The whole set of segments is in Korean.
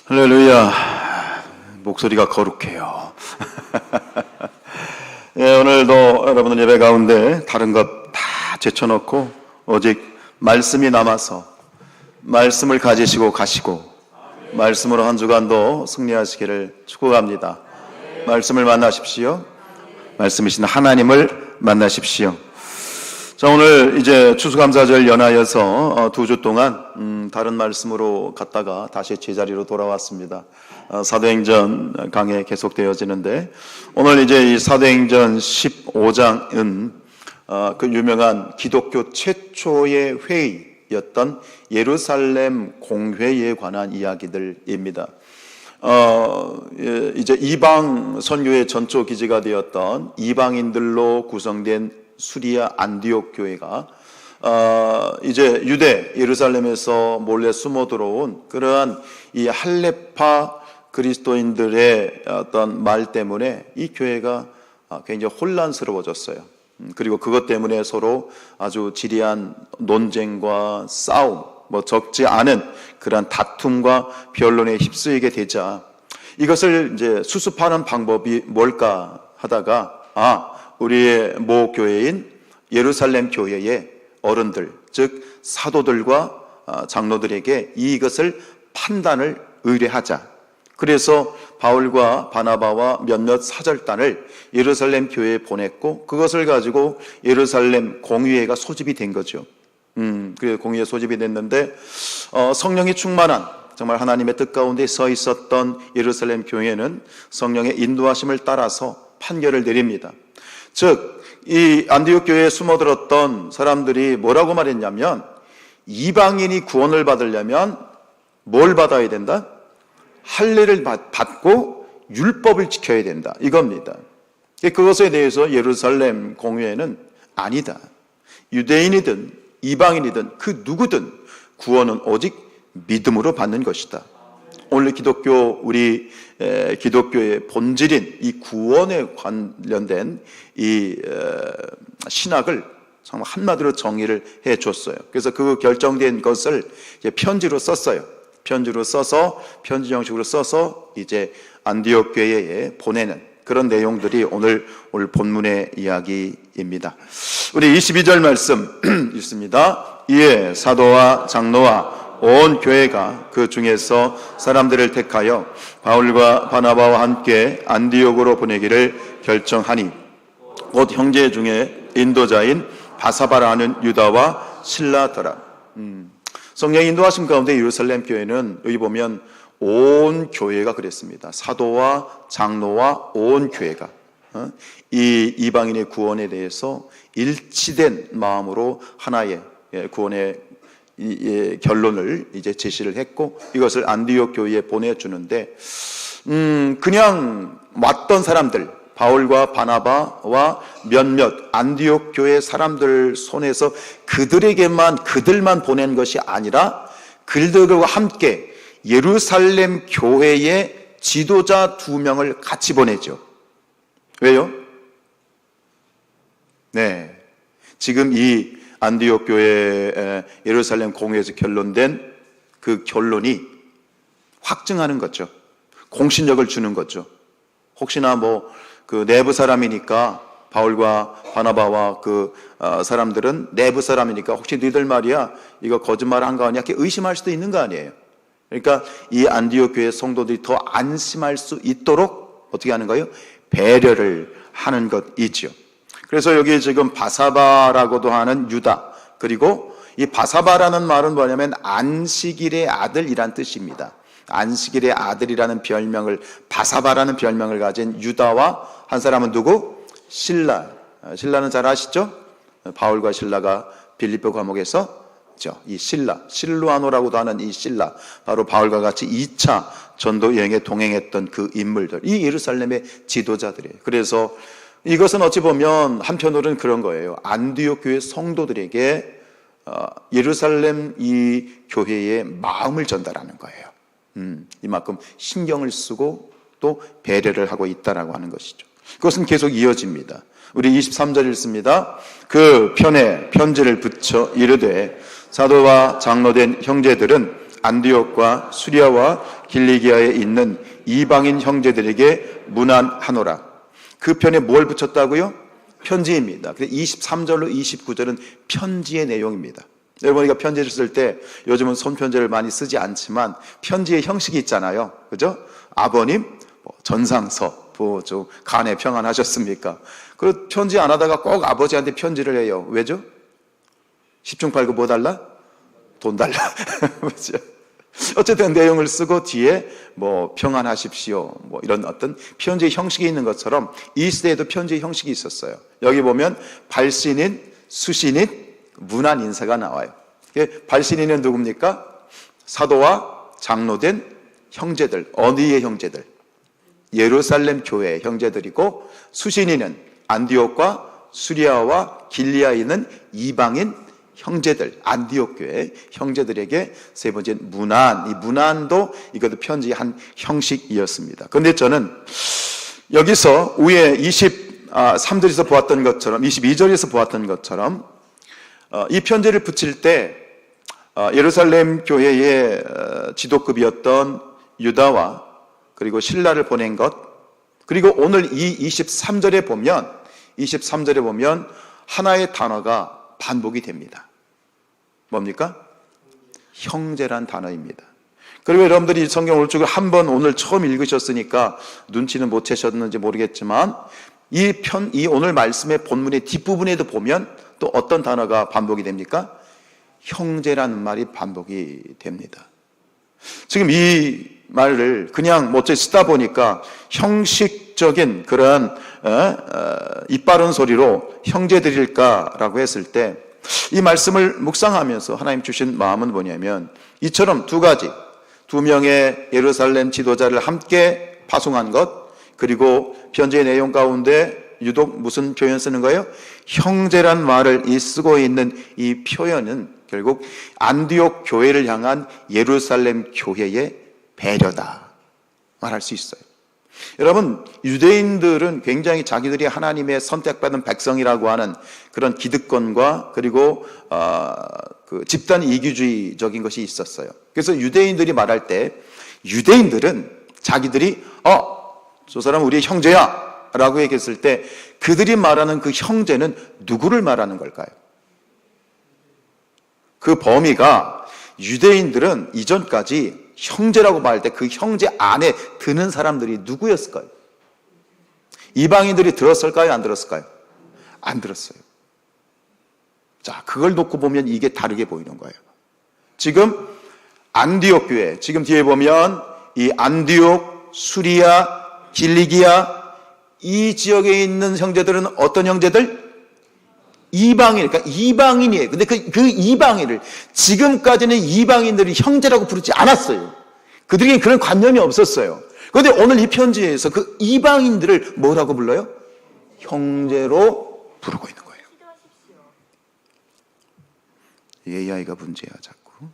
할렐루야. 목소리가 거룩해요. 예, 오늘도 여러분들 예배 가운데 다른 것 다 제쳐놓고 오직 말씀이 남아서 말씀을 가지시고 가시고 말씀으로 한 주간도 승리하시기를 축복합니다. 말씀을 만나십시오. 말씀이신 하나님을 만나십시오. 자, 오늘 이제 추수감사절 연하여서 2주 동안 다른 말씀으로 갔다가 다시 제자리로 돌아왔습니다. 사도행전 강해 계속되어지는데 오늘 이제 이 사도행전 15장은 그 유명한 기독교 최초의 회의였던 예루살렘 공회에 관한 이야기들입니다. 이제 이방 선교의 전초 기지가 되었던 이방인들로 구성된 수리아 안디옥 교회가 이제 유대 예루살렘에서 몰래 숨어 들어온 그러한 이 할레파 그리스도인들의 어떤 말 때문에 이 교회가 굉장히 혼란스러워졌어요. 그리고 그것 때문에 서로 아주 지리한 논쟁과 싸움, 적지 않은 그러한 다툼과 변론에 휩쓰이게 되자 이것을 이제 수습하는 방법이 뭘까 하다가 우리의 모 교회인 예루살렘 교회의 어른들, 즉 사도들과 장로들에게 이것을 판단을 의뢰하자. 그래서 바울과 바나바와 몇몇 사절단을 예루살렘 교회에 보냈고 그것을 가지고 예루살렘 공의회가 소집이 된 거죠. 그래서 공의회 소집이 됐는데 성령이 충만한 정말 하나님의 뜻 가운데 서 있었던 예루살렘 교회는 성령의 인도하심을 따라서 판결을 내립니다. 즉, 이 안디옥 교회에 숨어들었던 사람들이 뭐라고 말했냐면 이방인이 구원을 받으려면 뭘 받아야 된다? 할례를 받고 율법을 지켜야 된다. 이겁니다. 그것에 대해서 예루살렘 공회는 아니다. 유대인이든 이방인이든 그 누구든 구원은 오직 믿음으로 받는 것이다. 오늘 우리 기독교의 본질인 이 구원에 관련된 이 신학을 정말 한마디로 정의를 해줬어요. 그래서 그 결정된 것을 이제 편지로 썼어요. 편지 형식으로 써서 이제 안디옥 교회에 보내는 그런 내용들이 오늘 본문의 이야기입니다. 우리 22절 말씀 읽습니다. 이에 사도와 장로와 온 교회가 그 중에서 사람들을 택하여 바울과 바나바와 함께 안디옥으로 보내기를 결정하니 곧 형제 중에 인도자인 바사바라는 유다와 실라더라. 성령의 인도하심 가운데 예루살렘 교회는 여기 보면 온 교회가 그랬습니다. 사도와 장로와 온 교회가 이 이방인의 구원에 대해서 일치된 마음으로 하나의 구원의 결론을 이제 제시를 했고 이것을 안디옥 교회에 보내주는데 그냥 왔던 사람들 바울과 바나바와 몇몇 안디옥 교회 사람들 손에서 그들만 보낸 것이 아니라 그들과 함께 예루살렘 교회의 지도자 2명을 같이 보내죠. 왜요? 네, 지금 이 안디옥 교회 예루살렘 공회에서 결론된 그 결론이 확증하는 거죠. 공신력을 주는 거죠. 혹시나 그 내부 사람이니까 바울과 바나바와 그 사람들은 내부 사람이니까 혹시 너희들 말이야 이거 거짓말 한 거 아니야? 이렇게 의심할 수도 있는 거 아니에요. 그러니까 이 안디옥 교회 성도들이 더 안심할 수 있도록 어떻게 하는 거예요? 배려를 하는 것이죠. 그래서 여기 지금 바사바라고도 하는 유다, 그리고 이 바사바라는 말은 뭐냐면 안식일의 아들이란 뜻입니다. 안식일의 아들이라는 별명을, 바사바라는 별명을 가진 유다와 한 사람은 누구? 실라. 실라는 잘 아시죠? 바울과 실라가 빌립보 감옥에서 이 실루아노라고도 하는 이 실라, 바로 바울과 같이 2차 전도 여행에 동행했던 그 인물들, 이 예루살렘의 지도자들이에요. 그래서 이것은 어찌 보면 한편으로는 그런 거예요. 안디옥 교회 성도들에게 예루살렘 이 교회의 마음을 전달하는 거예요. 이만큼 신경을 쓰고 또 배려를 하고 있다라고 하는 것이죠. 그것은 계속 이어집니다. 우리 23절 읽습니다. 그 편에 편지를 붙여 이르되 사도와 장로된 형제들은 안디옥과 수리아와 길리기아에 있는 이방인 형제들에게 문안하노라. 그 편에 뭘 붙였다고요? 편지입니다. 23절로 29절은 편지의 내용입니다. 여러분, 우리가 편지를 쓸 때 요즘은 손편지를 많이 쓰지 않지만 편지의 형식이 있잖아요. 그죠? 아버님, 전상서, 좀 간에 평안하셨습니까? 그 편지 안 하다가 꼭 아버지한테 편지를 해요. 왜죠? 10중 8구 뭐 달라? 돈 달라. 그렇죠? 어쨌든 내용을 쓰고 뒤에 평안하십시오, 이런 어떤 편지의 형식이 있는 것처럼 이 시대에도 편지의 형식이 있었어요. 여기 보면 발신인, 수신인, 문안 인사가 나와요. 발신인은 누굽니까? 사도와 장로된 형제들, 어디의 형제들? 예루살렘 교회의 형제들이고, 수신인은 안디옥과 수리아와 길리아에 있는 이방인 형제들, 안디옥 교회 형제들에게 세 번째 문안, 이 문안도 이것도 편지의 한 형식이었습니다. 그런데 저는 여기서 위에 23절에서 보았던 것처럼, 22절에서 보았던 것처럼 이 편지를 붙일 때 예루살렘 교회의 지도급이었던 유다와 그리고 신라를 보낸 것, 그리고 오늘 이 23절에 보면 하나의 단어가 반복이 됩니다. 뭡니까? 형제란 단어입니다. 그리고 여러분들이 성경 오른쪽을 한번 오늘 처음 읽으셨으니까 눈치는 못 채셨는지 모르겠지만 이 오늘 말씀의 본문의 뒷부분에도 보면 또 어떤 단어가 반복이 됩니까? 형제라는 말이 반복이 됩니다. 지금 이 말을 그냥 어째 쓰다 보니까 형식적인 그런 입 바른 소리로 형제들일까라고 했을 때 이 말씀을 묵상하면서 하나님 주신 마음은 뭐냐면 이처럼 두 명의 예루살렘 지도자를 함께 파송한 것, 그리고 편지의 내용 가운데 유독 무슨 표현 쓰는 거예요? 형제란 말을 쓰고 있는 이 표현은 결국 안디옥 교회를 향한 예루살렘 교회의 배려다 말할 수 있어요. 여러분, 유대인들은 굉장히 자기들이 하나님의 선택받은 백성이라고 하는 그런 기득권과 그리고 그 집단 이기주의적인 것이 있었어요. 그래서 유대인들이 말할 때 유대인들은 자기들이 저 사람 우리의 형제야 라고 얘기했을 때 그들이 말하는 그 형제는 누구를 말하는 걸까요? 그 범위가 유대인들은 이전까지 형제라고 말할 때 그 형제 안에 드는 사람들이 누구였을까요? 이방인들이 들었을까요? 안 들었을까요? 안 들었어요. 자, 그걸 놓고 보면 이게 다르게 보이는 거예요. 지금 안디옥 교회, 지금 뒤에 보면 이 안디옥, 수리아, 길리기아 이 지역에 있는 형제들은 어떤 형제들? 이방인, 그러니까 이방인이에요. 근데 그 이방인을 지금까지는 이방인들이 형제라고 부르지 않았어요. 그들에게 그런 관념이 없었어요. 그런데 오늘 이 편지에서 그 이방인들을 뭐라고 불러요? 형제로 부르고 있는 거예요. AI가 문제야 자꾸.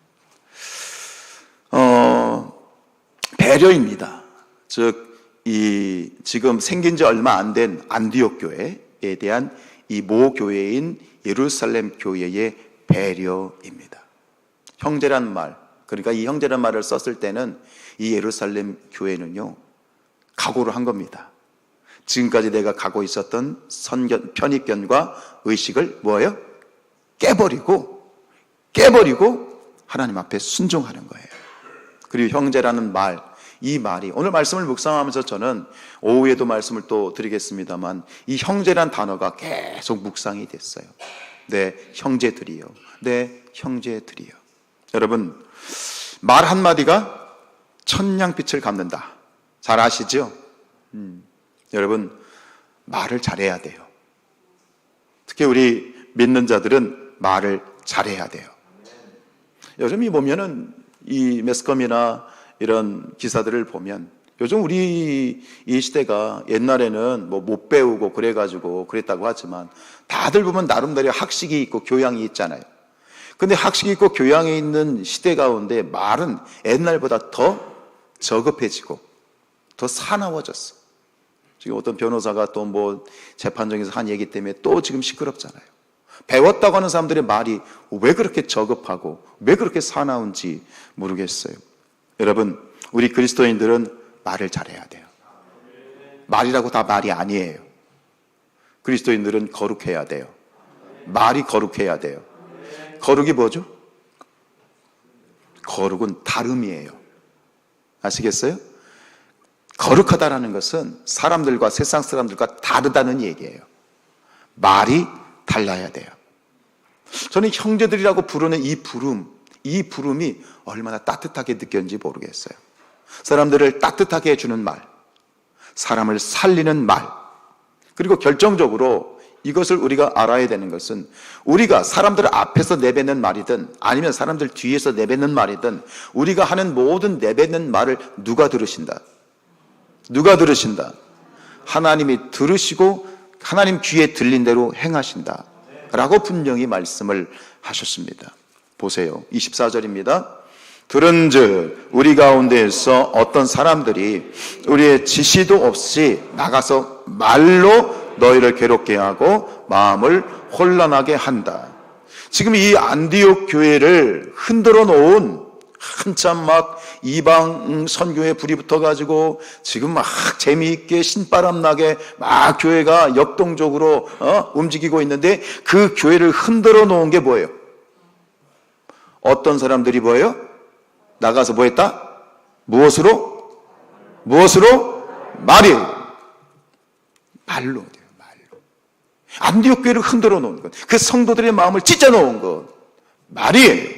배려입니다. 즉 이 지금 생긴 지 얼마 안 된 안디옥 교회에 대한 이 모 교회인 예루살렘 교회의 배려입니다. 형제란 말, 그러니까 이 형제란 말을 썼을 때는 이 예루살렘 교회는요 각오를 한 겁니다. 지금까지 내가 갖고 있었던 편입견과 의식을 뭐예요? 깨버리고 하나님 앞에 순종하는 거예요. 그리고 형제라는 말, 이 말이 오늘 말씀을 묵상하면서 저는 오후에도 말씀을 또 드리겠습니다만 이 형제란 단어가 계속 묵상이 됐어요. 내 형제들이요. 여러분, 말 한마디가 천냥빛을 갚는다. 잘 아시죠? 여러분, 말을 잘해야 돼요. 특히 우리 믿는 자들은 말을 잘해야 돼요. 요즘 보면은 이 매스컴이나 이런 기사들을 보면 요즘 우리 이 시대가 옛날에는 못 배우고 그랬다고 하지만 다들 보면 나름대로 학식이 있고 교양이 있잖아요. 근데 학식이 있고 교양이 있는 시대 가운데 말은 옛날보다 더 저급해지고 더 사나워졌어. 지금 어떤 변호사가 또 재판정에서 한 얘기 때문에 또 지금 시끄럽잖아요. 배웠다고 하는 사람들의 말이 왜 그렇게 저급하고 왜 그렇게 사나운지 모르겠어요. 여러분, 우리 그리스도인들은 말을 잘해야 돼요. 말이라고 다 말이 아니에요. 그리스도인들은 거룩해야 돼요. 말이 거룩해야 돼요. 거룩이 뭐죠? 거룩은 다름이에요. 아시겠어요? 거룩하다라는 것은 사람들과 세상 사람들과 다르다는 얘기예요. 말이 달라야 돼요. 저는 형제들이라고 부르는 이 부름이 얼마나 따뜻하게 느꼈는지 모르겠어요. 사람들을 따뜻하게 해주는 말, 사람을 살리는 말, 그리고 결정적으로 이것을 우리가 알아야 되는 것은 우리가 사람들 앞에서 내뱉는 말이든 아니면 사람들 뒤에서 내뱉는 말이든 우리가 하는 모든 내뱉는 말을 누가 들으신다? 누가 들으신다? 하나님이 들으시고 하나님 귀에 들린 대로 행하신다 라고 분명히 말씀을 하셨습니다. 보세요. 24절입니다. 들은즉 우리 가운데에서 어떤 사람들이 우리의 지시도 없이 나가서 말로 너희를 괴롭게 하고 마음을 혼란하게 한다. 지금 이 안디옥 교회를 흔들어 놓은 한참 막 이방 선교에 불이 붙어가지고 지금 막 재미있게 신바람 나게 막 교회가 역동적으로 움직이고 있는데 그 교회를 흔들어 놓은 게 뭐예요? 어떤 사람들이 뭐예요? 나가서 뭐 했다? 무엇으로? 말이에요. 말로. 안디옥 교회를 흔들어 놓은 것, 그 성도들의 마음을 찢어 놓은 것, 말이에요.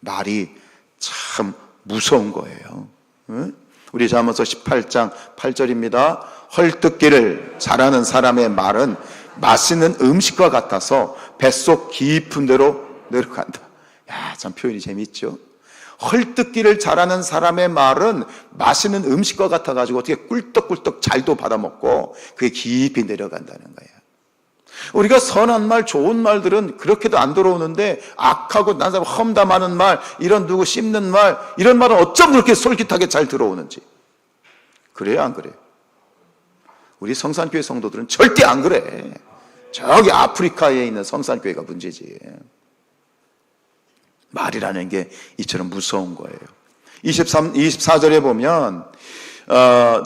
말이 참 무서운 거예요. 우리 잠언서 18장 8절입니다. 헐뜯기를 잘하는 사람의 말은 맛있는 음식과 같아서 뱃속 깊은 데로 내려간다. 야, 참 표현이 재밌죠? 헐뜯기를 잘하는 사람의 말은 맛있는 음식과 같아가지고 어떻게 꿀떡꿀떡 잘도 받아먹고 그게 깊이 내려간다는 거예요. 우리가 선한 말, 좋은 말들은 그렇게도 안 들어오는데 악하고 난 사람 험담하는 말, 이런 누구 씹는 말, 이런 말은 어쩜 그렇게 솔깃하게 잘 들어오는지. 그래요, 안 그래요? 우리 성산교회 성도들은 절대 안 그래. 저기 아프리카에 있는 성산교회가 문제지. 말이라는 게 이처럼 무서운 거예요. 24절에 보면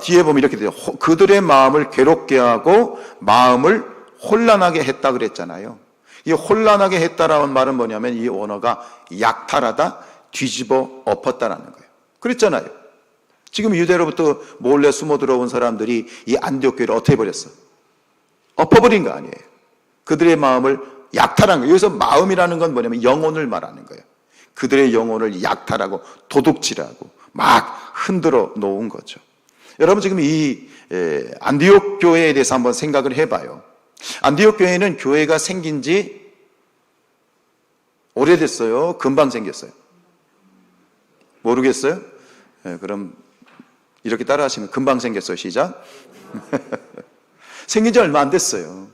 뒤에 보면 이렇게 돼요. 그들의 마음을 괴롭게 하고 마음을 혼란하게 했다 그랬잖아요. 이 혼란하게 했다라는 말은 뭐냐면 이 언어가 약탈하다, 뒤집어 엎었다라는 거예요. 그랬잖아요. 지금 유대로부터 몰래 숨어 들어온 사람들이 이 안디옥 교회를 어떻게 해버렸어? 엎어버린 거 아니에요. 그들의 마음을 약탈한 거예요. 여기서 마음이라는 건 뭐냐면 영혼을 말하는 거예요. 그들의 영혼을 약탈하고 도둑질하고 막 흔들어 놓은 거죠. 여러분 지금 이 안디옥 교회에 대해서 한번 생각을 해봐요. 안디옥 교회는 교회가 생긴 지 오래됐어요? 금방 생겼어요? 모르겠어요? 그럼 이렇게 따라 하시면 금방 생겼어요. 시작. 생긴 지 얼마 안 됐어요.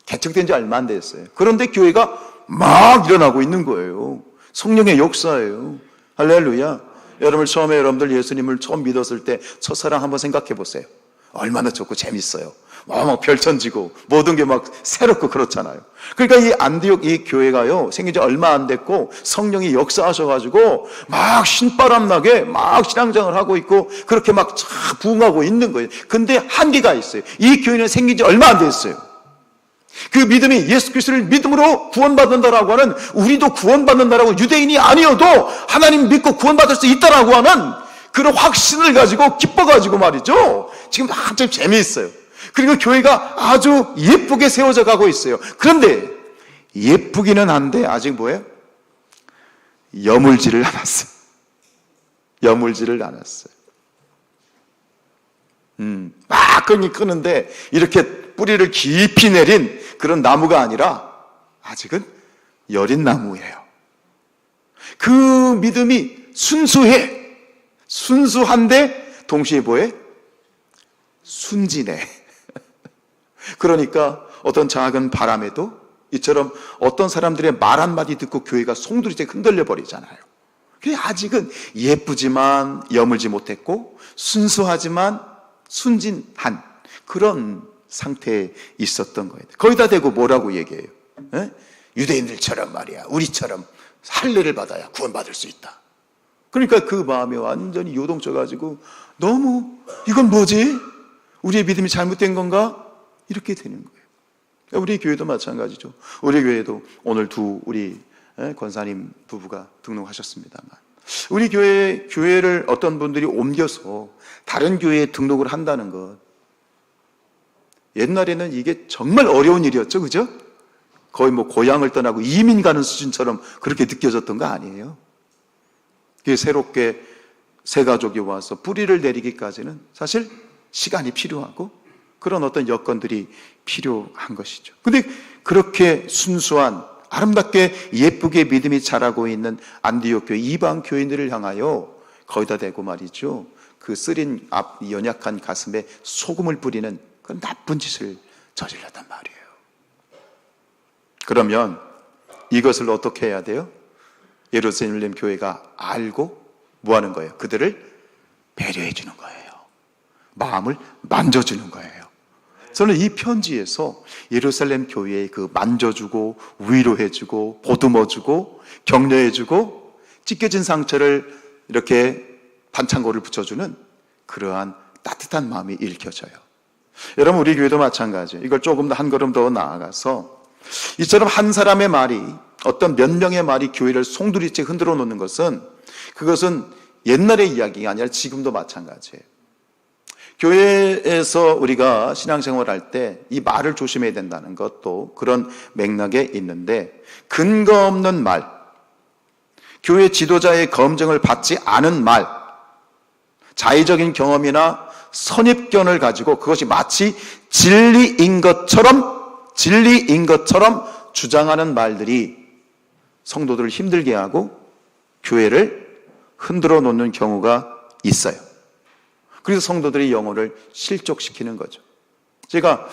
개척된 지 얼마 안 됐어요. 그런데 교회가 막 일어나고 있는 거예요. 성령의 역사예요. 할렐루야. 여러분들 예수님을 처음 믿었을 때 첫사랑 한번 생각해 보세요. 얼마나 좋고 재밌어요. 막 별천지고 모든 게 막 새롭고 그렇잖아요. 그러니까 이 안디옥 이 교회가요 생긴 지 얼마 안 됐고 성령이 역사하셔가지고 막 신바람 나게 막 신앙생활을 하고 있고 그렇게 막 부흥하고 있는 거예요. 근데 한계가 있어요. 이 교회는 생긴 지 얼마 안 됐어요. 그 믿음이 예수 그리스도를 믿음으로 구원받는다라고 하는, 우리도 구원받는다라고 유대인이 아니어도 하나님 믿고 구원받을 수 있다라고 하는 그런 확신을 가지고 기뻐가지고 말이죠. 지금 한참 재미있어요. 그리고 교회가 아주 예쁘게 세워져 가고 있어요. 그런데 예쁘기는 한데 아직 뭐예요? 여물지를 않았어요. 여물지를 않았어요. 막 끈이 크는데 이렇게 뿌리를 깊이 내린 그런 나무가 아니라 아직은 여린 나무예요. 그 믿음이 순수해. 순수한데 동시에 뭐해? 순진해. 그러니까 어떤 작은 바람에도 이처럼 어떤 사람들의 말 한마디 듣고 교회가 송두리째 흔들려 버리잖아요. 아직은 예쁘지만 여물지 못했고 순수하지만 순진한 그런 상태에 있었던 거예요. 거기다 대고 뭐라고 얘기해요? 예? 유대인들처럼 말이야, 우리처럼 할례를 받아야 구원받을 수 있다. 그러니까 그 마음이 완전히 요동쳐가지고 너무 이건 뭐지? 우리의 믿음이 잘못된 건가? 이렇게 되는 거예요. 우리 교회도 마찬가지죠. 우리 교회도 오늘 우리 권사님 부부가 등록하셨습니다만, 우리 교회를 어떤 분들이 옮겨서 다른 교회에 등록을 한다는 것, 옛날에는 이게 정말 어려운 일이었죠, 그죠? 거의 뭐 고향을 떠나고 이민 가는 수준처럼 그렇게 느껴졌던 거 아니에요? 새롭게 새 가족이 와서 뿌리를 내리기까지는 사실 시간이 필요하고 그런 어떤 여건들이 필요한 것이죠. 근데 그렇게 순수한, 아름답게 예쁘게 믿음이 자라고 있는 안디옥 교회 이방 교인들을 향하여 거기다 대고 말이죠, 그 쓰린 연약한 가슴에 소금을 뿌리는 그런 나쁜 짓을 저질렀단 말이에요. 그러면 이것을 어떻게 해야 돼요? 예루살렘 교회가 알고 뭐 하는 거예요? 그들을 배려해 주는 거예요. 마음을 만져주는 거예요. 저는 이 편지에서 예루살렘 교회에 그 만져주고 위로해주고 보듬어주고 격려해주고 찢겨진 상처를 이렇게 반창고를 붙여주는 그러한 따뜻한 마음이 읽혀져요. 여러분, 우리 교회도 마찬가지예요. 이걸 조금 더 한 걸음 더 나아가서 이처럼 한 사람의 말이, 어떤 몇 명의 말이 교회를 송두리째 흔들어 놓는 것은, 그것은 옛날의 이야기가 아니라 지금도 마찬가지예요. 교회에서 우리가 신앙생활을 할 때 이 말을 조심해야 된다는 것도 그런 맥락에 있는데, 근거 없는 말, 교회 지도자의 검증을 받지 않은 말, 자의적인 경험이나 선입견을 가지고 그것이 마치 진리인 것처럼 주장하는 말들이 성도들을 힘들게 하고 교회를 흔들어 놓는 경우가 있어요. 그래서 성도들의 영혼을 실족시키는 거죠. 제가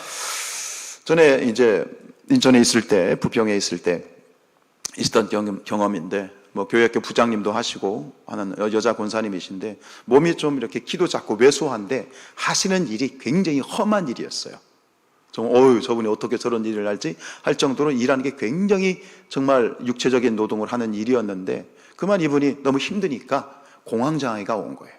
전에 이제 인천에 있을 때, 부평에 있을 때 있었던 경험인데, 뭐 교회학교 부장님도 하시고 하는 여자 권사님이신데, 몸이 좀 이렇게 키도 작고 왜소한데 하시는 일이 굉장히 험한 일이었어요. 저분이 어떻게 저런 일을 할지 할 정도로 일하는 게 굉장히 정말 육체적인 노동을 하는 일이었는데, 그만 이분이 너무 힘드니까 공황장애가 온 거예요.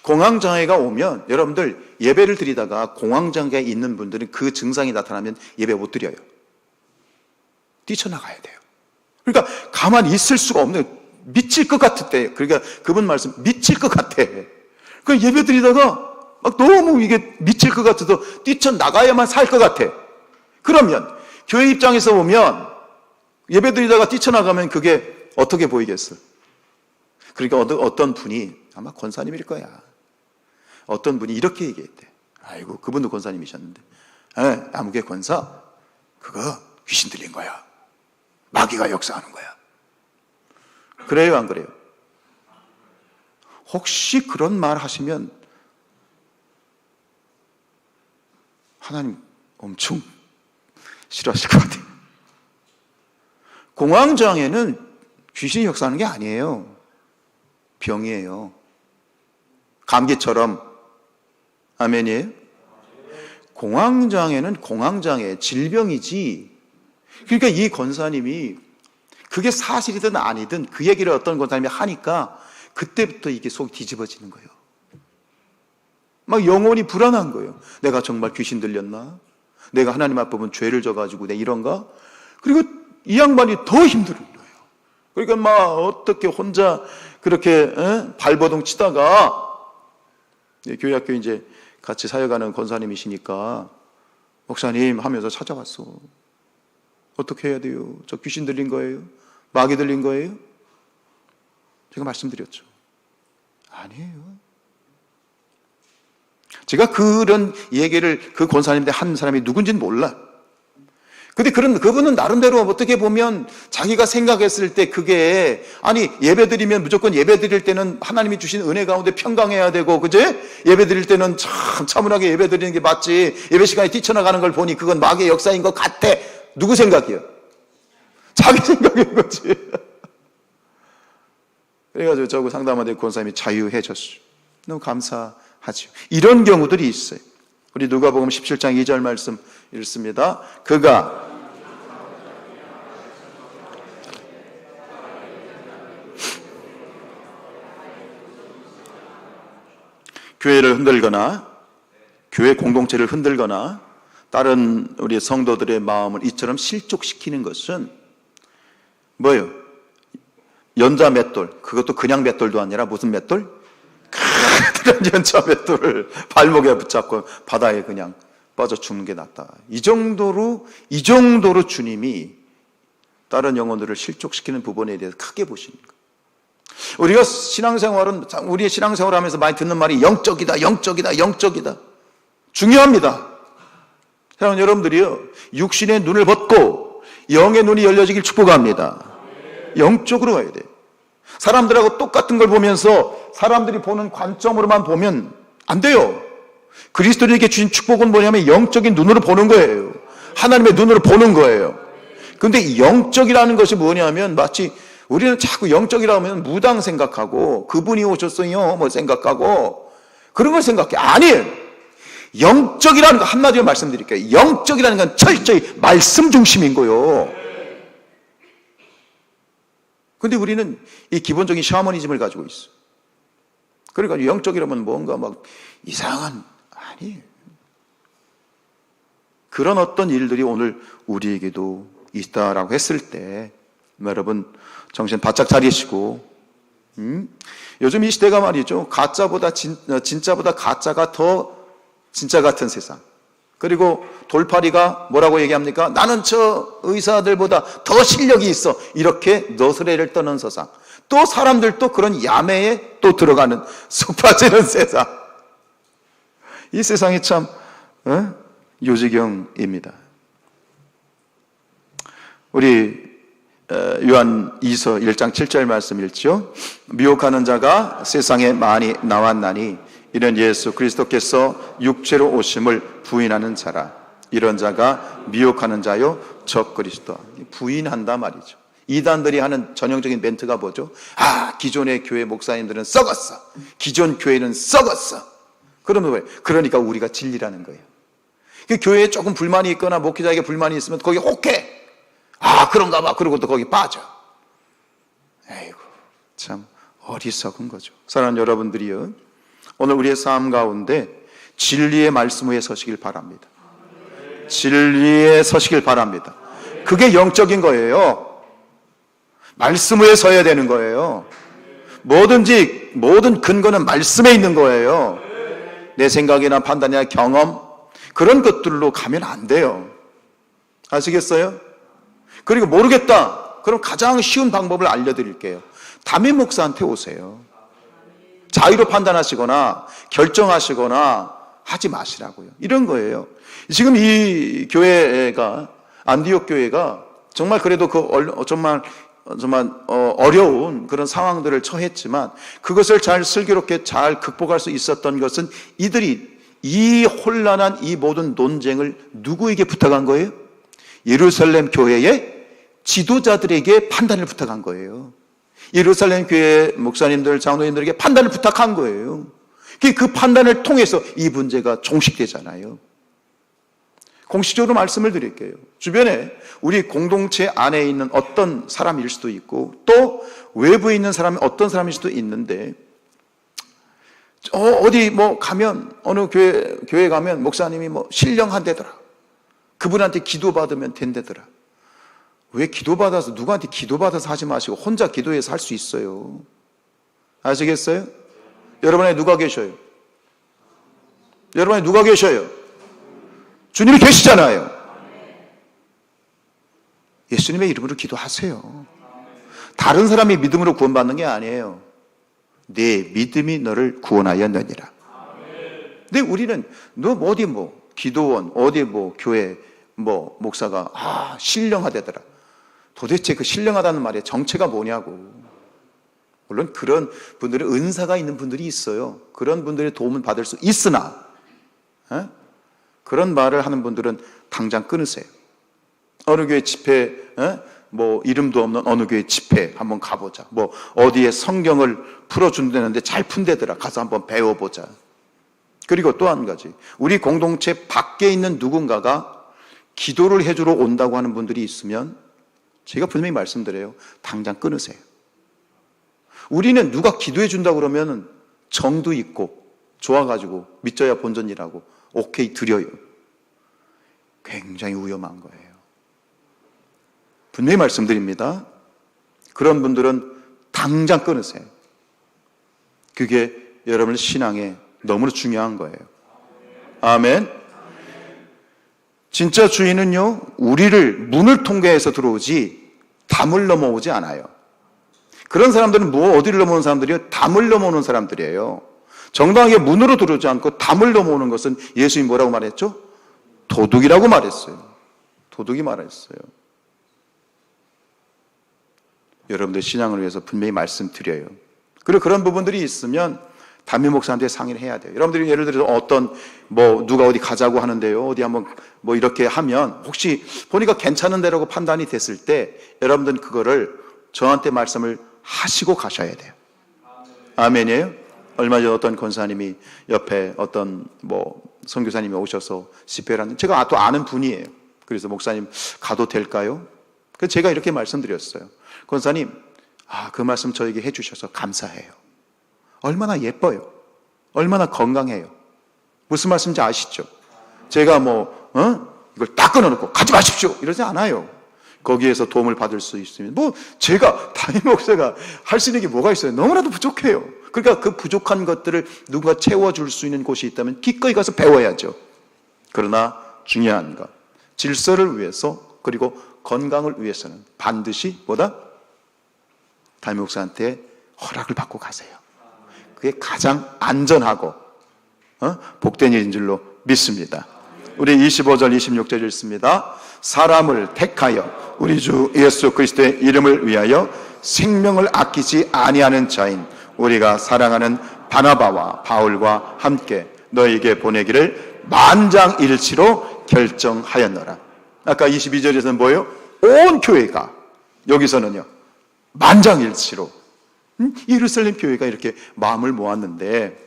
공황장애가 오면 여러분들 예배를 드리다가 공황장애가 있는 분들은 그 증상이 나타나면 예배 못 드려요. 뛰쳐나가야 돼요. 그러니까 가만히 있을 수가 없는, 미칠 것 같을 때, 그러니까 그분 말씀, 미칠 것 같아. 그 예배 드리다가 막 너무 이게 미칠 것 같아서 뛰쳐나가야만 살 것 같아. 그러면 교회 입장에서 보면 예배 드리다가 뛰쳐나가면 그게 어떻게 보이겠어? 그러니까 어떤 분이, 아마 권사님일 거야, 어떤 분이 이렇게 얘기했대. 아이고, 그분도 권사님이셨는데, 아무개 권사, 그거 귀신 들린 거야. 마귀가 역사하는 거야. 그래요, 안 그래요? 혹시 그런 말 하시면 하나님 엄청 싫어하실 것 같아요. 공황장애는 귀신이 역사하는 게 아니에요. 병이에요. 감기처럼. 아멘이에요? 공황장애는 공황장애, 질병이지. 그러니까 이 권사님이 그게 사실이든 아니든 그 얘기를 어떤 권사님이 하니까 그때부터 이게 속이 뒤집어지는 거예요. 막 영혼이 불안한 거예요. 내가 정말 귀신 들렸나? 내가 하나님 앞에 보면 죄를 져가지고 내 이런가? 그리고 이 양반이 더 힘든 거예요. 그러니까 막 어떻게 혼자 그렇게 발버둥 치다가, 교회학교 이제 같이 사역하는 권사님이시니까 목사님 하면서 찾아왔어. 어떻게 해야 돼요? 저 귀신 들린 거예요? 마귀 들린 거예요? 제가 말씀드렸죠. 아니에요. 제가 그런 얘기를 그 권사님한테 한 사람이 누군지는 몰라. 근데 그분은 나름대로 어떻게 보면 자기가 생각했을 때 그게, 아니, 예배 드리면 무조건 예배 드릴 때는 하나님이 주신 은혜 가운데 평강해야 되고, 그제? 예배 드릴 때는 차분하게 예배 드리는 게 맞지. 예배 시간에 뛰쳐나가는 걸 보니 그건 마귀의 역사인 것 같아. 누구 생각이야? 자기 생각인 거지. 그래가지고 저하고 상담하는데 권사님이 자유해졌어요. 너무 감사하죠. 이런 경우들이 있어요. 우리 누가복음 17장 2절 말씀 읽습니다. 그가 교회를 흔들거나 교회 공동체를 흔들거나 다른 우리 성도들의 마음을 이처럼 실족시키는 것은 뭐예요? 연자 맷돌, 그것도 그냥 맷돌도 아니라 무슨 맷돌? 그런 연자 맷돌을 발목에 붙잡고 바다에 그냥 빠져 죽는 게 낫다. 이 정도로 주님이 다른 영혼들을 실족시키는 부분에 대해서 크게 보시는 거예요. 우리의 신앙생활 하면서 많이 듣는 말이 영적이다. 중요합니다. 사랑하는 여러분들이요, 육신의 눈을 벗고 영의 눈이 열려지길 축복합니다. 영적으로 가야 돼요. 사람들하고 똑같은 걸 보면서 사람들이 보는 관점으로만 보면 안 돼요. 그리스도인에게 주신 축복은 뭐냐면 영적인 눈으로 보는 거예요. 하나님의 눈으로 보는 거예요. 근데 영적이라는 것이 뭐냐면 마치 우리는 자꾸 영적이라고 하면 무당 생각하고 그분이 오셨어요 뭐 생각하고 그런 걸 생각해. 아니에요. 영적이라는 거 한마디로 말씀드릴게요. 영적이라는 건 철저히 말씀 중심인 거예요. 근데 우리는 이 기본적인 샤머니즘을 가지고 있어. 그러니까 영적이라면 뭔가 막 이상한, 아니에요. 그런 어떤 일들이 오늘 우리에게도 있다라고 했을 때 여러분 정신 바짝 차리시고, 요즘 이 시대가 말이죠, 가짜보다 진짜보다 가짜가 더 진짜 같은 세상. 그리고 돌팔이가 뭐라고 얘기합니까? 나는 저 의사들보다 더 실력이 있어. 이렇게 너스레를 떠는 세상. 또 사람들도 그런 야매에 또 들어가는 속 빠지는 세상. 이 세상이 참 요지경입니다. 우리 요한 2서 1장 7절 말씀 읽죠. 미혹하는 자가 세상에 많이 나왔나니 이는 예수 그리스도께서 육체로 오심을 부인하는 자라. 이런 자가 미혹하는 자요 적 그리스도. 부인한다 말이죠. 이단들이 하는 전형적인 멘트가 뭐죠? 기존의 교회 목사님들은 썩었어. 기존 교회는 썩었어. 그러면 왜? 그러니까 우리가 진리라는 거예요. 그 교회에 조금 불만이 있거나 목회자에게 불만이 있으면 거기 혹해. 그런가 봐. 그러고 또 거기 빠져. 에이구, 참 어리석은 거죠. 사랑하는 여러분들이요, 오늘 우리의 삶 가운데 진리의 말씀 위에 서시길 바랍니다. 진리에 서시길 바랍니다. 그게 영적인 거예요. 말씀 위에 서야 되는 거예요. 모든 근거는 말씀에 있는 거예요. 내 생각이나 판단이나 경험, 그런 것들로 가면 안 돼요. 아시겠어요? 그리고 모르겠다. 그럼 가장 쉬운 방법을 알려드릴게요. 담임 목사한테 오세요. 자유로 판단하시거나 결정하시거나 하지 마시라고요. 이런 거예요. 지금 이 교회가, 안디옥 교회가 정말 그래도 정말 어려운 그런 상황들을 처했지만 그것을 잘 슬기롭게 잘 극복할 수 있었던 것은 이들이 이 혼란한 이 모든 논쟁을 누구에게 부탁한 거예요? 예루살렘 교회의 지도자들에게 판단을 부탁한 거예요. 예루살렘 교회 목사님들, 장로님들에게 판단을 부탁한 거예요. 그 판단을 통해서 이 문제가 종식되잖아요. 공식적으로 말씀을 드릴게요. 주변에 우리 공동체 안에 있는 어떤 사람일 수도 있고 또 외부에 있는 사람이 어떤 사람일 수도 있는데 어디 가면 어느 교회 가면 목사님이 신령한데더라. 그분한테 기도받으면 된대더라. 왜 기도받아서 누구한테 기도받아서 하지 마시고 혼자 기도해서 할 수 있어요. 아시겠어요? 여러분 안에 누가 계셔요? 여러분 안에 누가 계셔요? 주님이 계시잖아요. 예수님의 이름으로 기도하세요. 다른 사람이 믿음으로 구원받는 게 아니에요. 내 믿음이 너를 구원하였느니라. 근데 우리는 어디 기도원, 어디 교회 목사가 신령하다더라. 도대체 그 신령하다는 말의 정체가 뭐냐고. 물론 그런 분들은 은사가 있는 분들이 있어요. 그런 분들의 도움을 받을 수 있으나 그런 말을 하는 분들은 당장 끊으세요. 어느 교회 집회, 이름도 없는 어느 교회 집회 한번 가보자. 어디에 성경을 풀어준다는데 잘 푼대더라. 가서 한번 배워보자. 그리고 또 한 가지, 우리 공동체 밖에 있는 누군가가 기도를 해주러 온다고 하는 분들이 있으면 제가 분명히 말씀드려요. 당장 끊으세요. 우리는 누가 기도해 준다고 그러면 정도 있고 좋아가지고 믿져야 본전이라고 오케이 드려요. 굉장히 위험한 거예요. 분명히 말씀드립니다. 그런 분들은 당장 끊으세요. 그게 여러분의 신앙에 너무나 중요한 거예요. 아멘. 진짜 주인은요, 우리를 문을 통과해서 들어오지 담을 넘어오지 않아요. 그런 사람들은 어디를 넘어오는 사람들이요? 담을 넘어오는 사람들이에요. 정당하게 문으로 들어오지 않고 담을 넘어오는 것은 예수님이 뭐라고 말했죠? 도둑이라고 말했어요. 도둑이 말했어요. 여러분들 신앙을 위해서 분명히 말씀드려요. 그리고 그런 부분들이 있으면 담임 목사한테 상의를 해야 돼요. 여러분들이 예를 들어서 누가 어디 가자고 하는데요. 어디 한번 이렇게 하면 혹시 보니까 괜찮은 데라고 판단이 됐을 때 여러분들은 그거를 저한테 말씀을 하시고 가셔야 돼요. 아멘이에요? 얼마 전에 어떤 권사님이 옆에 어떤 선교사님이 오셔서 집회를 하는데 제가 또 아는 분이에요. 그래서 목사님 가도 될까요? 그래서 제가 이렇게 말씀드렸어요. 권사님, 그 말씀 저에게 해주셔서 감사해요. 얼마나 예뻐요. 얼마나 건강해요. 무슨 말씀인지 아시죠? 제가 이걸 딱 끊어놓고 가지 마십시오 이러지 않아요. 거기에서 도움을 받을 수 있으면 제가 담임 목사가 할 수 있는 게 뭐가 있어요? 너무나도 부족해요. 그러니까 그 부족한 것들을 누군가 채워줄 수 있는 곳이 있다면 기꺼이 가서 배워야죠. 그러나 중요한 것, 질서를 위해서 그리고 건강을 위해서는 반드시 담임 목사한테 허락을 받고 가세요. 그게 가장 안전하고 복된 일인 줄로 믿습니다. 우리 25절 26절 읽습니다. 사람을 택하여 우리 주 예수 그리스도의 이름을 위하여 생명을 아끼지 아니하는 자인 우리가 사랑하는 바나바와 바울과 함께 너에게 보내기를 만장일치로 결정하였노라. 아까 22절에서는 뭐예요? 온 교회가, 여기서는요 만장일치로 예루살렘 교회가 이렇게 마음을 모았는데,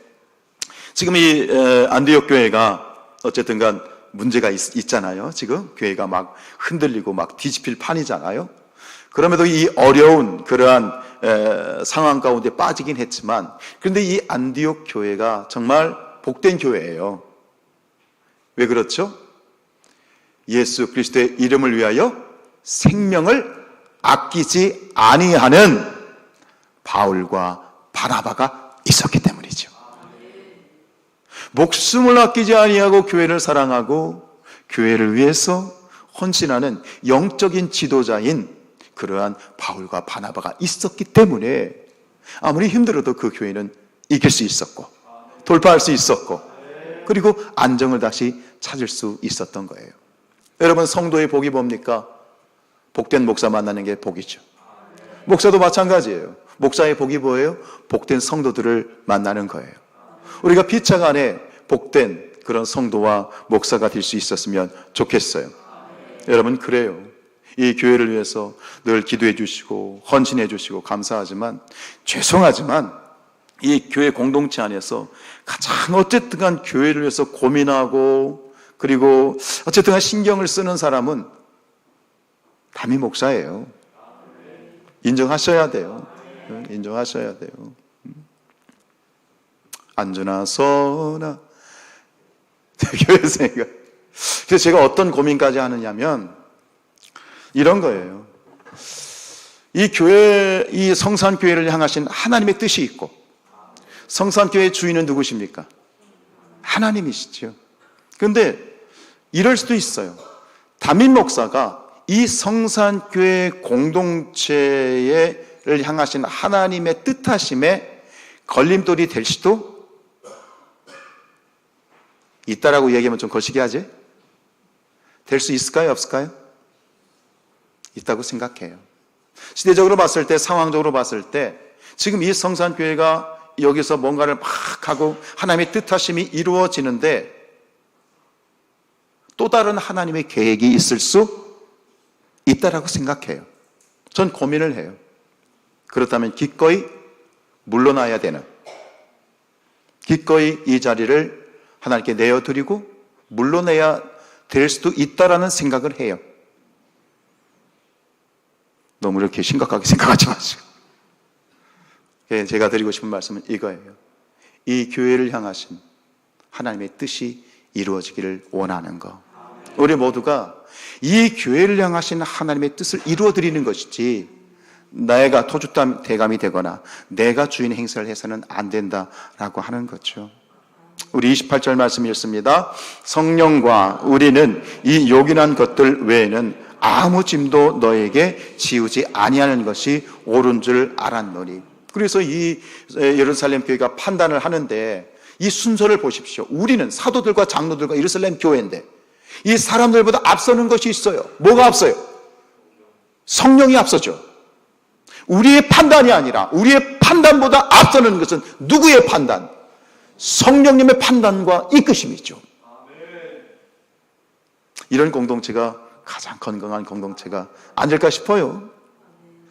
지금 이 안디옥 교회가 어쨌든 간 문제가 있잖아요. 지금 교회가 막 흔들리고 막 뒤집힐 판이잖아요. 그럼에도 이 어려운 그러한 상황 가운데 빠지긴 했지만, 그런데 이 안디옥 교회가 정말 복된 교회예요. 왜 그렇죠? 예수 그리스도의 이름을 위하여 생명을 아끼지 아니하는 바울과 바나바가 있었기 때문이죠. 목숨을 아끼지 아니하고 교회를 사랑하고 교회를 위해서 헌신하는 영적인 지도자인 그러한 바울과 바나바가 있었기 때문에 아무리 힘들어도 그 교회는 이길 수 있었고 돌파할 수 있었고 그리고 안정을 다시 찾을 수 있었던 거예요. 여러분, 성도의 복이 뭡니까? 복된 목사 만나는 게 복이죠. 목사도 마찬가지예요. 목사의 복이 뭐예요? 복된 성도들을 만나는 거예요. 우리가 피차 간에 복된 그런 성도와 목사가 될 수 있었으면 좋겠어요. 여러분, 그래요. 이 교회를 위해서 늘 기도해 주시고 헌신해 주시고 감사하지만, 죄송하지만 이 교회 공동체 안에서 가장 어쨌든 간 교회를 위해서 고민하고 그리고 어쨌든 간 신경을 쓰는 사람은 담임 목사예요. 인정하셔야 돼요. 인정하셔야 돼요. 앉으나 서나 교회 생각. 그래서 제가 어떤 고민까지 하느냐면 이런 거예요. 이 교회, 이 성산교회를 향하신 하나님의 뜻이 있고, 성산교회의 주인은 누구십니까? 하나님이시죠. 그런데 이럴 수도 있어요. 담임 목사가 이 성산교회 공동체를 향하신 하나님의 뜻하심에 걸림돌이 될 수도 있다라고 얘기하면 좀 거시기 하지? 될 수 있을까요? 없을까요? 있다고 생각해요. 시대적으로 봤을 때, 상황적으로 봤을 때 지금 이 성산교회가 여기서 뭔가를 막 하고 하나님의 뜻하심이 이루어지는데 또 다른 하나님의 계획이 있을 수 있다라고 생각해요. 전 고민을 해요. 그렇다면 기꺼이 물러나야 되는, 기꺼이 이 자리를 하나님께 내어드리고 물러내야 될 수도 있다라는 생각을 해요. 너무 이렇게 심각하게 생각하지 마시고. 제가 드리고 싶은 말씀은 이거예요. 이 교회를 향하신 하나님의 뜻이 이루어지기를 원하는 것. 우리 모두가 이 교회를 향하신 하나님의 뜻을 이루어드리는 것이지 내가 터줏대 대감이 되거나 내가 주인 행세를 해서는 안 된다라고 하는 거죠. 우리 28절 말씀 읽습니다. 성령과 우리는 이 요긴한 것들 외에는 아무 짐도 너에게 지우지 아니하는 것이 옳은 줄 알았노니. 그래서 이 예루살렘 교회가 판단을 하는데 이 순서를 보십시오. 우리는 사도들과 장로들과 예루살렘 교회인데 이 사람들보다 앞서는 것이 있어요. 뭐가 앞서요? 성령이 앞서죠. 우리의 판단이 아니라 우리의 판단보다 앞서는 것은 누구의 판단? 성령님의 판단과 이끄심이죠. 이런 공동체가 가장 건강한 공동체가 아닐까 싶어요.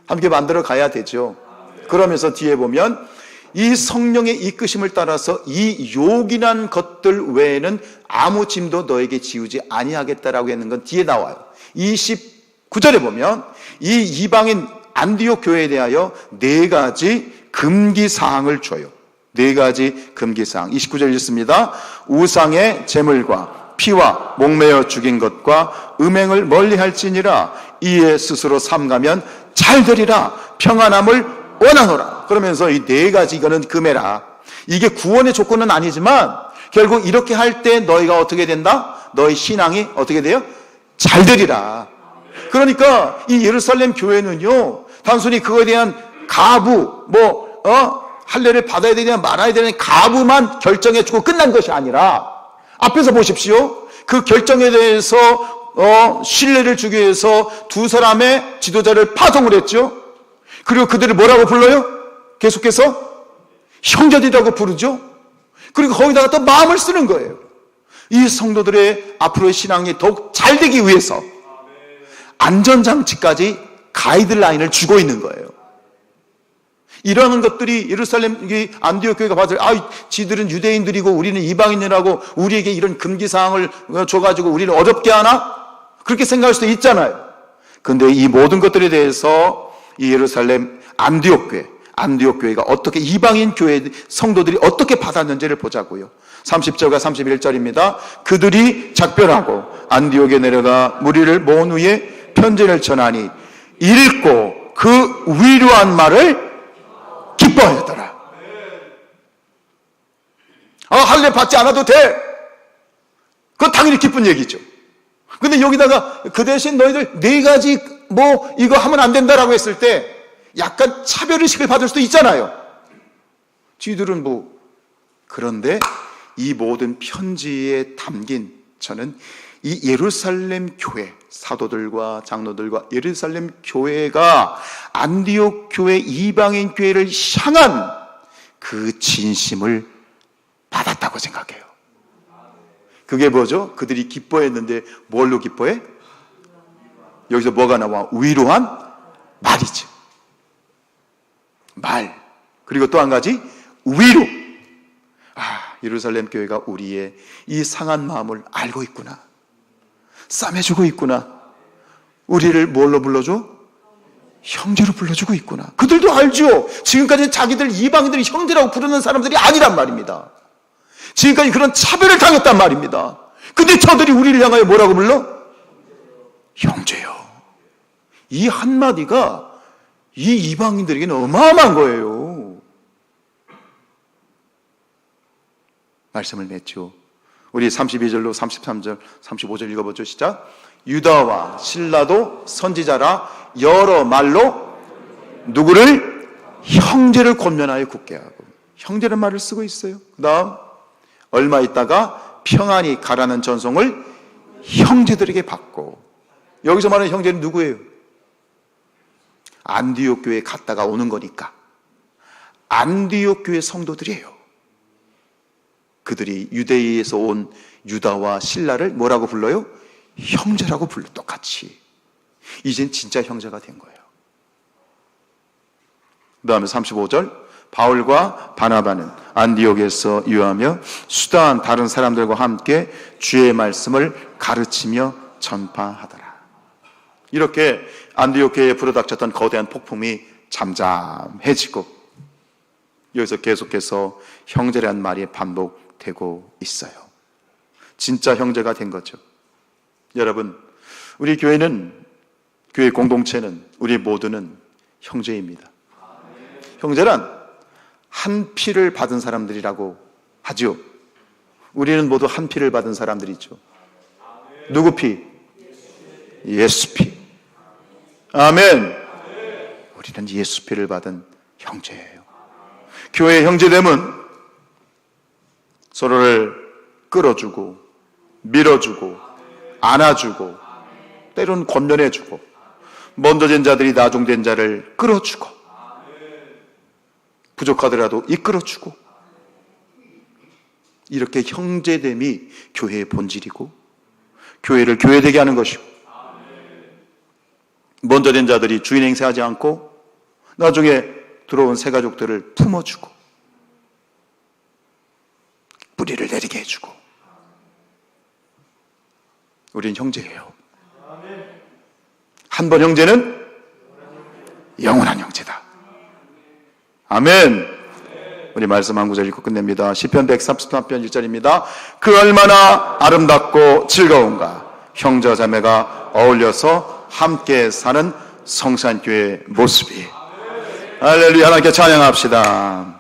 함께 만들어 가야 되죠. 그러면서 뒤에 보면 이 성령의 이끄심을 따라서 이 요긴한 것들 외에는 아무 짐도 너에게 지우지 아니하겠다라고 했는 건 뒤에 나와요. 29절에 보면 이 이방인 안디옥 교회에 대하여 4가지 금기사항을 줘요. 4가지 금기사항. 29절 읽습니다. 우상의 제물과 피와 목매어 죽인 것과 음행을 멀리할지니라. 이에 스스로 삼가면 잘되리라. 평안함을 원하노라. 그러면서 이 4가지 이거는 금해라. 이게 구원의 조건은 아니지만 결국 이렇게 할 때 너희가 어떻게 된다? 너희 신앙이 어떻게 돼요? 잘 되리라. 그러니까 이 예루살렘 교회는요, 단순히 그거에 대한 가부, 할례를 받아야 되냐 말아야 되냐 가부만 결정해주고 끝난 것이 아니라 앞에서 보십시오. 그 결정에 대해서 신뢰를 주기 위해서 2 사람의 지도자를 파송을 했죠. 그리고 그들을 뭐라고 불러요? 계속해서 형제들이라고 부르죠. 그리고 거기다가 또 마음을 쓰는 거예요. 이 성도들의 앞으로의 신앙이 더욱 잘 되기 위해서 안전장치까지 가이드라인을 주고 있는 거예요. 이러한 것들이 예루살렘 안디옥 교회가 봐서 지들은 유대인들이고 우리는 이방인이라고 우리에게 이런 금기사항을 줘가지고 우리를 어렵게 하나? 그렇게 생각할 수도 있잖아요. 그런데 이 모든 것들에 대해서 이 예루살렘 안디옥 교회가 어떻게 이방인 교회 성도들이 어떻게 받았는지를 보자고요. 30절과 31절입니다. 그들이 작별하고 안디옥에 내려가 무리를 모은 후에 편지를 전하니 읽고 그 위로한 말을 기뻐하였더라. 할례 받지 않아도 돼. 그건 당연히 기쁜 얘기죠. 근데 여기다가 그 대신 너희들 4가지 이거 하면 안 된다라고 했을 때 약간 차별의식을 받을 수도 있잖아요. 쥐들은 그런데 이 모든 편지에 담긴 저는 이 예루살렘 교회, 사도들과 장로들과 예루살렘 교회가 안디옥 교회, 이방인 교회를 향한 그 진심을 받았다고 생각해요. 그게 뭐죠? 그들이 기뻐했는데 뭘로 기뻐해? 여기서 뭐가 나와? 위로한 말이죠. 말. 그리고 또 한 가지 위로. 예루살렘 교회가 우리의 이 상한 마음을 알고 있구나. 싸매주고 있구나. 우리를 뭘로 불러줘? 형제로 불러주고 있구나. 그들도 알죠. 지금까지 자기들 이방인들이 형제라고 부르는 사람들이 아니란 말입니다. 지금까지 그런 차별을 당했단 말입니다. 근데 저들이 우리를 향하여 뭐라고 불러? 형제요. 이 한마디가 이 이방인들에게는 어마어마한 거예요. 말씀을 맺죠. 우리 32절로 33절, 35절 읽어보죠. 시작. 유다와 실라도 선지자라 여러 말로 누구를? 형제를 권면하여 굳게 하고. 형제라는 말을 쓰고 있어요. 그 다음 얼마 있다가 평안히 가라는 전송을 형제들에게 받고. 여기서 말하는 형제는 누구예요? 안디옥 교회에 갔다가 오는 거니까 안디옥 교회 성도들이에요. 그들이 유대인에서 온 유다와 실라를 뭐라고 불러요? 형제라고 불러. 똑같이. 이젠 진짜 형제가 된 거예요. 그 다음에 35절. 바울과 바나바는 안디옥에서 유하며 수다한 다른 사람들과 함께 주의 말씀을 가르치며 전파하더라. 이렇게 안디옥 교회에 불어닥쳤던 거대한 폭풍이 잠잠해지고 여기서 계속해서 형제란 말이 반복되고 있어요. 진짜 형제가 된 거죠. 여러분, 우리 교회는, 교회 공동체는, 우리 모두는 형제입니다. 형제란 한 피를 받은 사람들이라고 하죠. 우리는 모두 한 피를 받은 사람들이죠. 누구 피? 예수 피. 아멘. 우리는 예수 피를 받은 형제예요. 교회 형제됨은 서로를 끌어주고 밀어주고 안아주고 때로는 권면해주고 먼저 된 자들이 나중된 자를 끌어주고 부족하더라도 이끌어주고, 이렇게 형제됨이 교회의 본질이고 교회를 교회되게 하는 것이고, 먼저 된 자들이 주인 행세하지 않고 나중에 들어온 새 가족들을 품어주고 뿌리를 내리게 해주고, 우린 형제예요. 한 번 형제는 영원한 형제다. 아멘. 우리 말씀 한 구절 읽고 끝냅니다. 시편 133편 1절입니다. 그 얼마나 아름답고 즐거운가, 형제와 자매가 어울려서 함께 사는 성산교회의 모습이. 할렐루야. 하나님께 찬양합시다.